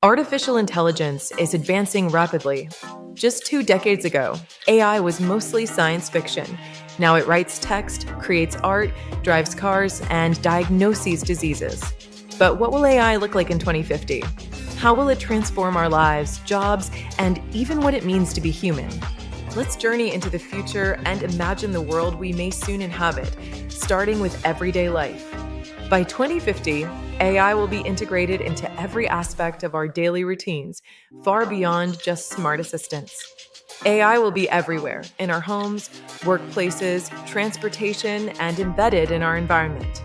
Artificial intelligence is advancing rapidly. Just 2 decades ago, AI was mostly science fiction. Now it writes text, creates art, drives cars, and diagnoses diseases. But what will AI look like in 2050? How will it transform our lives, jobs, and even what it means to be human? Let's journey into the future and imagine the world we may soon inhabit, starting with everyday life. By 2050, AI will be integrated into every aspect of our daily routines, far beyond just smart assistants. AI will be everywhere, in our homes, workplaces, transportation, and embedded in our environment.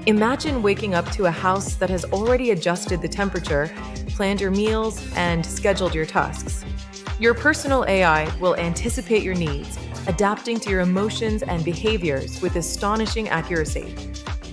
Imagine waking up to a house that has already adjusted the temperature, planned your meals, and scheduled your tasks. Your personal AI will anticipate your needs, adapting to your emotions and behaviors with astonishing accuracy.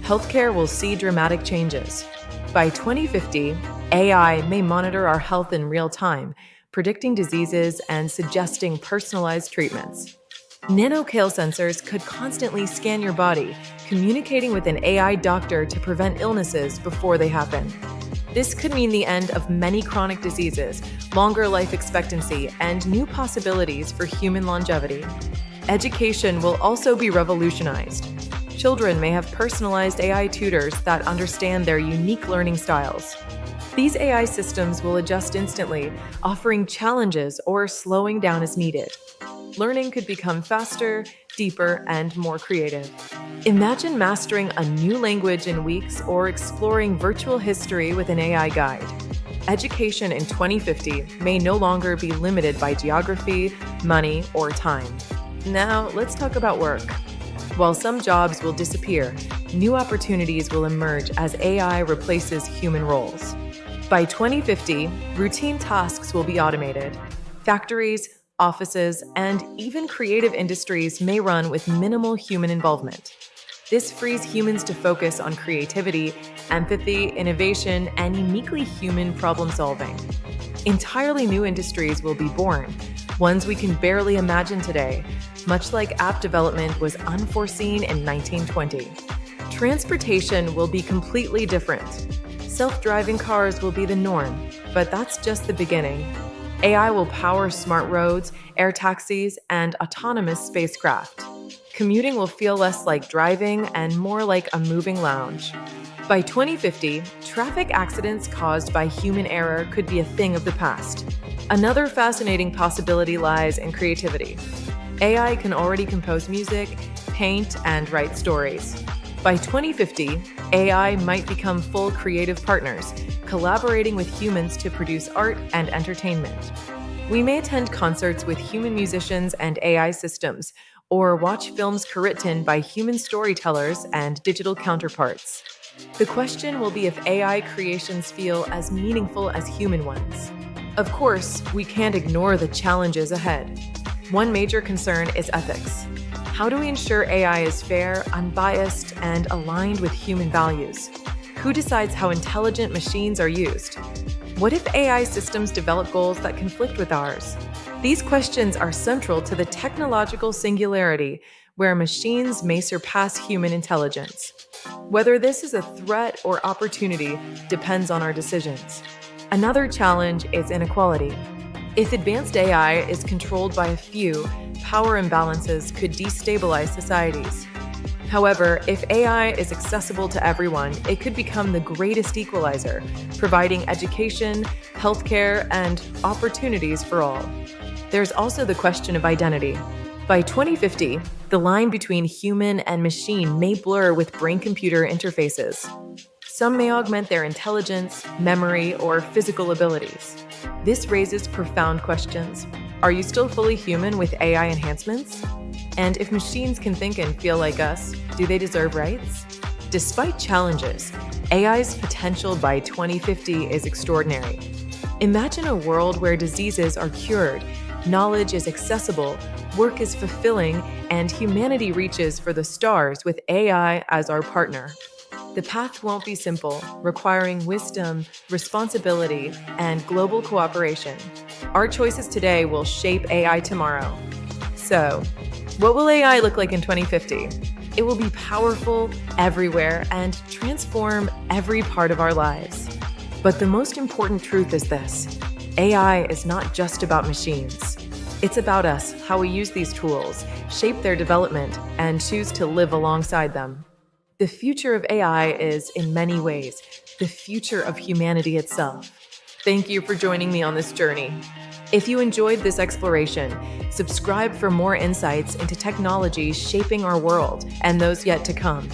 Healthcare will see dramatic changes. By 2050, AI may monitor our health in real time, predicting diseases and suggesting personalized treatments. Nanoscale sensors could constantly scan your body, communicating with an AI doctor to prevent illnesses before they happen. This could mean the end of many chronic diseases, longer life expectancy, and new possibilities for human longevity. Education will also be revolutionized. Children may have personalized AI tutors that understand their unique learning styles. These AI systems will adjust instantly, offering challenges or slowing down as needed. Learning could become faster, deeper, and more creative. Imagine mastering a new language in weeks or exploring virtual history with an AI guide. Education in 2050 may no longer be limited by geography, money, or time. Now, let's talk about work. While some jobs will disappear, new opportunities will emerge as AI replaces human roles. By 2050, routine tasks will be automated. Factories, offices, and even creative industries may run with minimal human involvement. This frees humans to focus on creativity, empathy, innovation, and uniquely human problem solving. Entirely new industries will be born, ones we can barely imagine today, much like app development was unforeseen in 1920. Transportation will be completely different. Self-driving cars will be the norm, but that's just the beginning. AI will power smart roads, air taxis, and autonomous spacecraft. Commuting will feel less like driving and more like a moving lounge. By 2050, traffic accidents caused by human error could be a thing of the past. Another fascinating possibility lies in creativity. AI can already compose music, paint, and write stories. By 2050, AI might become full creative partners, collaborating with humans to produce art and entertainment. We may attend concerts with human musicians and AI systems, or watch films co-written by human storytellers and digital counterparts. The question will be if AI creations feel as meaningful as human ones. Of course, we can't ignore the challenges ahead. One major concern is ethics. How do we ensure AI is fair, unbiased, and aligned with human values? Who decides how intelligent machines are used? What if AI systems develop goals that conflict with ours? These questions are central to the technological singularity, where machines may surpass human intelligence. Whether this is a threat or opportunity depends on our decisions. Another challenge is inequality. If advanced AI is controlled by a few, power imbalances could destabilize societies. However, if AI is accessible to everyone, it could become the greatest equalizer, providing education, healthcare, and opportunities for all. There's also the question of identity. By 2050, the line between human and machine may blur with brain-computer interfaces. Some may augment their intelligence, memory, or physical abilities. This raises profound questions. Are you still fully human with AI enhancements? And if machines can think and feel like us, do they deserve rights? Despite challenges, AI's potential by 2050 is extraordinary. Imagine a world where diseases are cured, knowledge is accessible, work is fulfilling, and humanity reaches for the stars with AI as our partner. The path won't be simple, requiring wisdom, responsibility, and global cooperation. Our choices today will shape AI tomorrow. So, what will AI look like in 2050? It will be powerful, everywhere, and transform every part of our lives. But the most important truth is this: AI is not just about machines. It's about us, how we use these tools, shape their development, and choose to live alongside them. The future of AI is, in many ways, the future of humanity itself. Thank you for joining me on this journey. If you enjoyed this exploration, subscribe for more insights into technologies shaping our world and those yet to come.